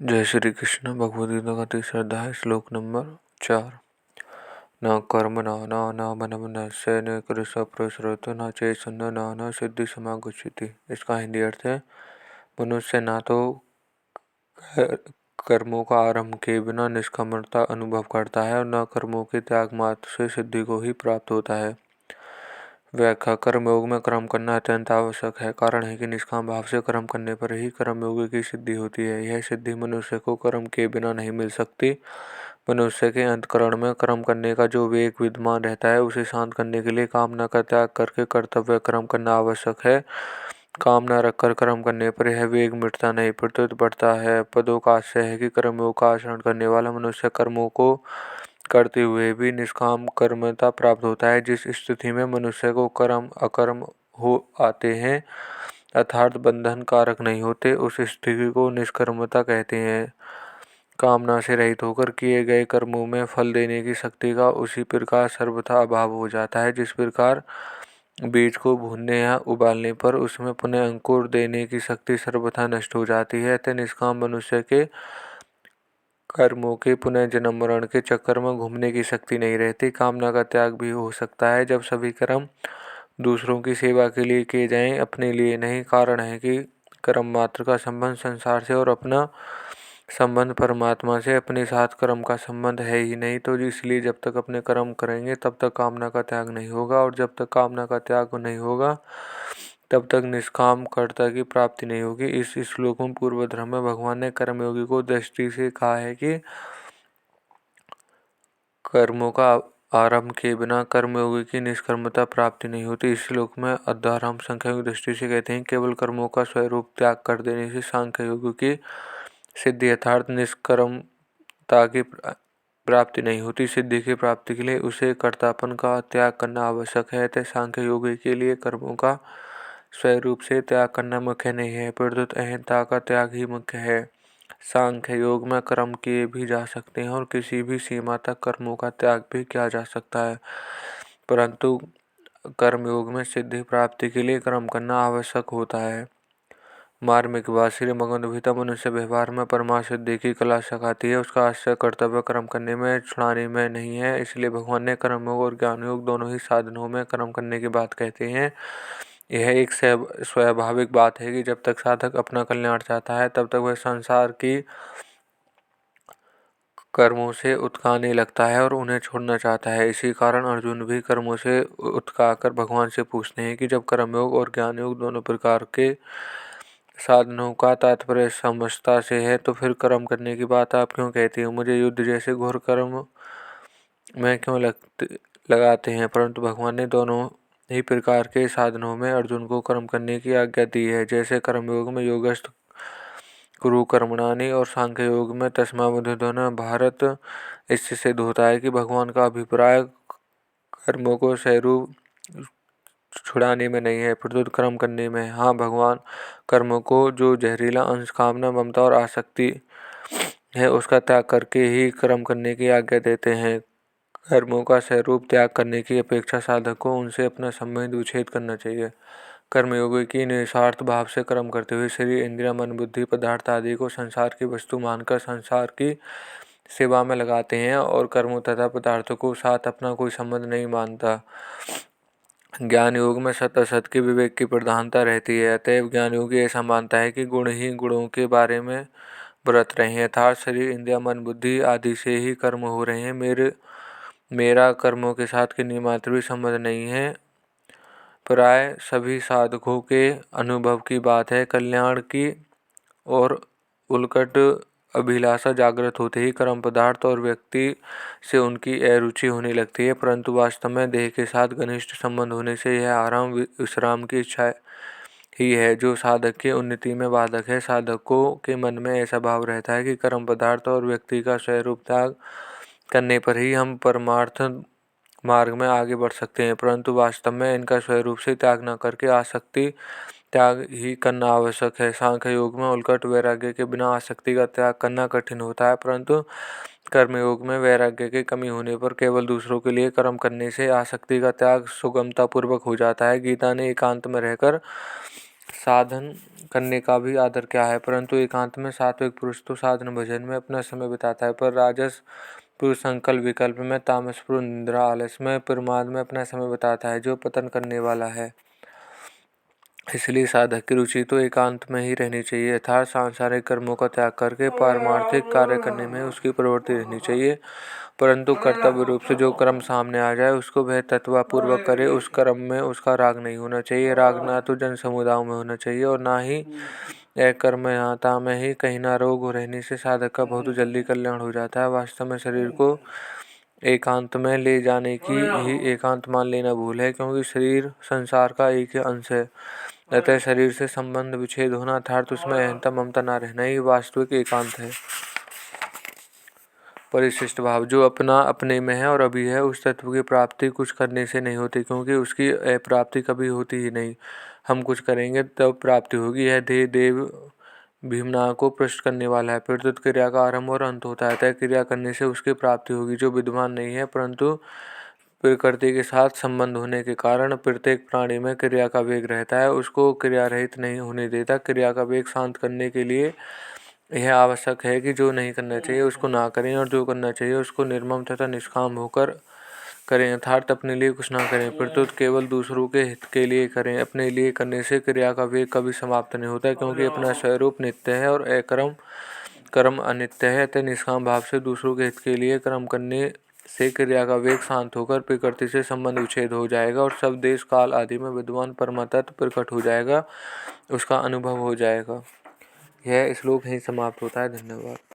जय श्री कृष्ण। भगवद गीता का तीसरा अध्याय श्लोक नंबर 4। न कर्मणा न मनमनस्य न कृषा प्रसरतो न चेतन न सिद्धि समागच्छति। इसका हिंदी अर्थ है, मनुष्य ना तो कर्मों का आरंभ के बिना निष्कामता अनुभव करता है और न कर्मों के त्याग मात्र से सिद्धि को ही प्राप्त होता है। व्याख्या। कर्मयोग में कर्म करना अत्यंत आवश्यक है। कारण है कि निष्काम भाव से कर्म करने पर ही कर्मयोग की सिद्धि होती है। यह सिद्धि मनुष्य को कर्म के बिना नहीं मिल सकती। मनुष्य के अंतःकरण में कर्म करने का जो वेग विद्यमान रहता है, उसे शांत करने के लिए कामना का त्याग करके कर्तव्य कर्म करना आवश्यक है। कामना रखकर कर्म करने पर यह वेग मिटता नहीं, प्रत्युत बढ़ता है। पदों का आशय है कि कर्मयोग का आचरण करने वाला मनुष्य कर्मों को करते हुए भी निष्काम कर्मता प्राप्त होता है। जिस स्थिति में मनुष्य को कर्म अकर्म हो आते हैं अर्थात बंधन कारक नहीं होते, उस स्थिति को निष्कर्मता कहते हैं। कामना से रहित होकर किए गए कर्मों में फल देने की शक्ति का उसी प्रकार सर्वथा अभाव हो जाता है, जिस प्रकार बीज को भूनने या उबालने पर उसमें पुनः अंकुर देने की शक्ति सर्वथा नष्ट हो जाती है। अतः निष्काम मनुष्य के कर्मों के पुनः जन्म मरण के चक्कर में घूमने की शक्ति नहीं रहती। कामना का त्याग भी हो सकता है जब सभी कर्म दूसरों की सेवा के लिए किए जाएं, अपने लिए नहीं। कारण है कि कर्म मात्र का संबंध संसार से और अपना संबंध परमात्मा से अपने साथ कर्म का संबंध है ही नहीं। तो इसलिए जब तक अपने कर्म करेंगे तब तक कामना का त्याग नहीं होगा, और जब तक कामना का त्याग नहीं होगा तब तक निष्काम कर्ता की प्राप्ति नहीं होगी। इस श्लोक में पूर्व धर्म में भगवान ने कर्मयोगी को दृष्टि से कहा है कि कर्मों का आरंभ के बिना कर्मयोगी की निष्कर्मता प्राप्ति नहीं होती। इस श्लोक में अध्यारंभ संख्या की दृष्टि से कहते हैं, केवल कर्मों का स्वरूप त्याग कर देने से सांख्य योग की सिद्धि अर्थात निष्कर्मता की प्राप्ति नहीं होती। सिद्धि की प्राप्ति के लिए उसे कर्तापन का त्याग करना आवश्यक है। तो सांख्य योगी के लिए कर्मों का स्वरूप से त्याग करना मुख्य नहीं है, प्रद्युत अहंता का त्याग ही मुख्य है। सांख्य योग में कर्म किए भी जा सकते हैं और किसी भी सीमा तक कर्मों का त्याग भी किया जा सकता है, परंतु कर्मयोग में सिद्धि प्राप्ति के लिए कर्म करना आवश्यक होता है। मार्मिक बात श्री भगवद्गीता मनुष्य व्यवहार में परमार्थ सिद्धि की कला सिखाती है। उसका आश्रय कर्तव्य कर्म करने में छुड़ाने में नहीं है। इसलिए भगवान ने कर्मयोग और ज्ञान योग दोनों ही साधनों में कर्म करने की बात कहते हैं। यह एक स्वाभाविक बात है कि जब तक साधक अपना कल्याण चाहता है तब तक वह संसार की कर्मों से उत्काने लगता है और उन्हें छोड़ना चाहता है। इसी कारण अर्जुन भी कर्मों से उत्काकर भगवान से पूछते हैं कि जब कर्मयोग और ज्ञान योग दोनों प्रकार के साधनों का तात्पर्य समझता से है तो फिर कर्म करने की बात आप क्यों कहती हो? मुझे युद्ध जैसे घोर कर्म में क्यों लगाते हैं? परंतु भगवान ने दोनों ही प्रकार के साधनों में अर्जुन को कर्म करने की आज्ञा दी है। जैसे कर्मयोग में योगस्थ कुरु कर्मणानि और सांख्य योग में तस्मा बुद्धि भारत। इससे सिद्ध होता है कि भगवान का अभिप्राय कर्मों को स्वरूप छुड़ाने में नहीं है, प्रत्युत कर्म करने में। हाँ, भगवान कर्मों को जो जहरीला अंश कामना ममता और आसक्ति है उसका त्याग करके ही कर्म करने की आज्ञा देते हैं। कर्मों का स्वरूप त्याग करने की अपेक्षा साधक को उनसे अपना संबंध विच्छेद करना चाहिए। कर्मयोगी की निस्वार्थ भाव से कर्म करते हुए शरीर इंद्रिय मन बुद्धि पदार्थ आदि को संसार की वस्तु मानकर संसार की सेवा में लगाते हैं और कर्मों तथा पदार्थों को साथ अपना कोई संबंध नहीं मानता। ज्ञान योग में सत असत के विवेक की प्रधानता रहती है। अतएव ज्ञान योगी ऐसा मानता है कि गुण ही गुणों के बारे में व्रत रहे हैं, अर्थात शरीर इंद्रिय मन बुद्धि आदि से ही कर्म हो रहे हैं। मेरा कर्मों के साथ किन्हीं मात्र भी संबंध नहीं है। प्राय सभी साधकों के अनुभव की बात है। कल्याण की और उल्कट अभिलाषा जागृत होते ही कर्म पदार्थ और व्यक्ति से उनकी अरुचि होने लगती है, परंतु वास्तव में देह के साथ घनिष्ठ संबंध होने से यह आराम विश्राम की इच्छा ही है जो साधक की उन्नति में बाधक है। साधकों के मन में ऐसा भाव रहता है कि कर्म पदार्थ और व्यक्ति का स्वरूप त्याग करने पर ही हम परमार्थ मार्ग में आगे बढ़ सकते हैं, परंतु वास्तव में इनका स्वरूप से त्याग न करके आसक्ति त्याग ही करना आवश्यक है। सांख्य योग में उल्कट वैराग्य के बिना आसक्ति का त्याग करना कठिन होता है, परंतु कर्मयोग में वैराग्य की कमी होने पर केवल दूसरों के लिए कर्म करने से आसक्ति का त्याग सुगमता पूर्वक हो जाता है। गीता ने एकांत में रहकर साधन करने का भी आदर क्या है। परंतु एकांत में सात्विक पुरुष तो साधन भजन में अपना समय बिताता है, पर राजस पुरुष संकल्प विकल्प में, तामस पुरुष निद्रा आलस में, प्रमाद में अपना समय बिताता है, जो पतन करने वाला है। इसलिए साधक की रुचि तो एकांत में ही रहनी चाहिए, अर्थात सांसारिक कर्मों का त्याग करके पारमार्थिक कार्य करने में उसकी प्रवृत्ति रहनी चाहिए। परंतु कर्तव्य रूप से जो कर्म सामने आ जाए उसको वह तत्वपूर्वक करे। उस कर्म में उसका राग नहीं होना चाहिए। राग ना तो जन समुदायों में होना चाहिए और ना ही कर्महता में ही। कहीं ना रोग रहने से साधक का बहुत जल्दी कल्याण हो जाता है। वास्तव में शरीर को एकांत में ले जाने की ही एकांत मान लेना भूल है, क्योंकि शरीर संसार का एक ही अंश है। अतः शरीर से संबंध विच्छेद होना अर्थात उसमें अहंता ममता न रहना ही वास्तविक एकांत है। परिशिष्ट भाव जो अपना अपने में है और अभी है, उस तत्व की प्राप्ति कुछ करने से नहीं होती, क्योंकि उसकी अप्राप्ति कभी होती ही नहीं। हम कुछ करेंगे तब प्राप्ति होगी। यह देव भीमना को पृष्ठ करने वाला है। प्रत्युत क्रिया का आरंभ और अंत होता है, तय क्रिया करने से उसकी प्राप्ति होगी। जो विद्वान नहीं है परंतु प्रकृति के साथ संबंध होने के कारण प्रत्येक प्राणी में क्रिया का वेग रहता है, उसको क्रिया रहित नहीं होने देता। क्रिया का वेग शांत करने के लिए यह आवश्यक है कि जो नहीं करना चाहिए उसको ना करें और जो करना चाहिए उसको निर्मम तथा निष्काम होकर करें, अर्थात अपने लिए कुछ ना करें, प्रत्युत केवल दूसरों के हित के लिए करें। अपने लिए करने से क्रिया का वेग कभी समाप्त नहीं होता, क्योंकि अपना स्वरूप नित्य है और अकर्म कर्म अनित्य है। अतः निष्काम भाव से दूसरों के हित के लिए कर्म करने से क्रिया का वेग शांत होकर प्रकृति से संबंध विच्छेद हो जाएगा और सब देश काल आदि में विद्वान परमतत्व प्रकट हो जाएगा, उसका अनुभव हो जाएगा। यह श्लोक यहीं समाप्त होता है। धन्यवाद।